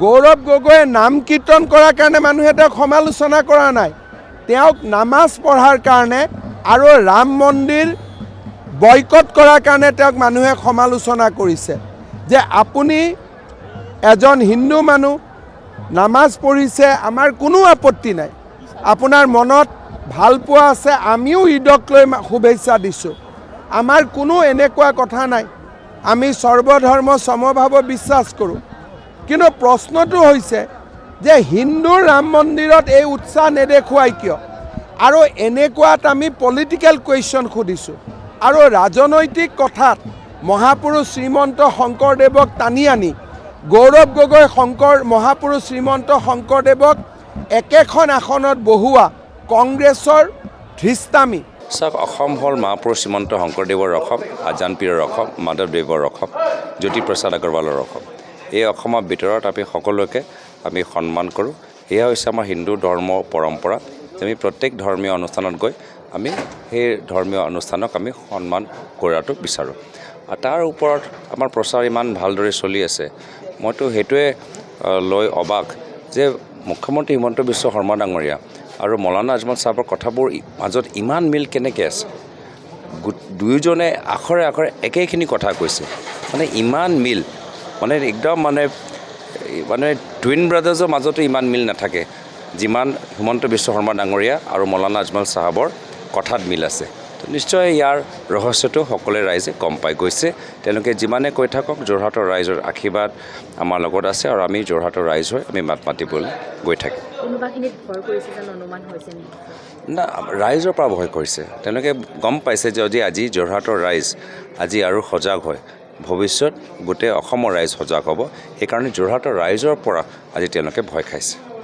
গৌৰৱ গগৈয়ে নাম কীৰ্তন কৰাৰ কাৰণে মানুহে তেওঁক সমালোচনা কৰা নাই, তেওঁক নামাজ পঢ়াৰ কাৰণে আৰু ৰাম মন্দিৰ বয়কট কৰাৰ কাৰণে তেওঁক মানুহে সমালোচনা কৰিছে যে আপুনি এজন হিন্দু মানুহ নামাজ পঢ়িছে, আমাৰ কোনো আপত্তি নাই, আপোনাৰ মনত ভাল পোৱা আছে, আমিও ঈদক লৈ শুভেচ্ছা দিছোঁ, আমাৰ কোনো এনেকুৱা কথা নাই, আমি সৰ্বধৰ্ম সমভাৱ বিশ্বাস কৰোঁ। কিন্তু প্ৰশ্নটো হৈছে যে হিন্দুৰ ৰাম মন্দিৰত এই উৎসাহ নেদেখুৱাই কিয়? আৰু এনেকুৱাত আমি পলিটিকেল কুৱেশ্যন সুধিছোঁ আৰু ৰাজনৈতিক কথাত মহাপুৰুষ শ্ৰীমন্ত শংকৰদেৱক টানি আনি গৌৰৱ গগৈ মহাপুৰুষ শ্ৰীমন্ত শংকৰদেৱক একেখন আসনত বহোৱা কংগ্ৰেছৰ ধৃষ্টামি। চাওক, অসম হ'ল মহাপুৰুষ শ্ৰীমন্ত শংকৰদেৱৰ অসম, আজান পীৰৰ অসম, মাধৱদেৱৰ অসম, জ্যোতিপ্ৰসাদ আগৰৱালৰ অসম। এই অসমৰ ভিতৰত আমি সকলোকে আমি সন্মান কৰোঁ। এয়া হৈছে আমাৰ হিন্দু ধৰ্ম পৰম্পৰা। আমি প্ৰত্যেক ধৰ্মীয় অনুষ্ঠানত গৈ আমি সেই ধৰ্মীয় অনুষ্ঠানক আমি সন্মান কৰাটো বিচাৰোঁ। আৰু তাৰ ওপৰত আমাৰ প্ৰচাৰ ইমান ভালদৰে চলি আছে। মইতো সেইটোৱে লৈ অবাক যে মুখ্যমন্ত্ৰী হিমন্ত বিশ্ব শৰ্মা ডাঙৰীয়া আৰু মৌলানা আজমল চাহাবৰ কথাবোৰ মাজত ইমান মিল কেনেকৈ আছে? দুয়োজনে আখৰে আখৰে একেখিনি কথা কৈছে, মানে ইমান মিল, মানে একদম মানে টুইন ব্ৰাদাৰ্ছৰ মাজতো ইমান মিল নাথাকে যিমান হিমন্ত বিশ্ব শৰ্মা ডাঙৰীয়া আৰু মৌলানা আজমল চাহাবৰ কথাত মিল আছে। নিশ্চয় ইয়াৰ ৰহস্যটো সকলোৱে ৰাইজে গম পাই গৈছে। তেওঁলোকে যিমানে কৈ থাকক, যোৰহাটৰ ৰাইজৰ আশীৰ্বাদ আমাৰ লগত আছে আৰু আমি যোৰহাটৰ ৰাইজ হৈ আমি মাত মাতিবলৈ গৈ থাকিম। না, ৰাইজৰ পৰা ভয় কৰিছে। তেওঁলোকে গম পাইছে যে আজি যোৰহাটৰ ৰাইজ আজি আৰু সজাগ হয়, ভৱিষ্যত গোটেই অসমৰ ৰাইজ সজাগ হ'ব। সেইকাৰণে যোৰহাটৰ ৰাইজৰ পৰা আজি তেওঁলোকে ভয় খাইছে।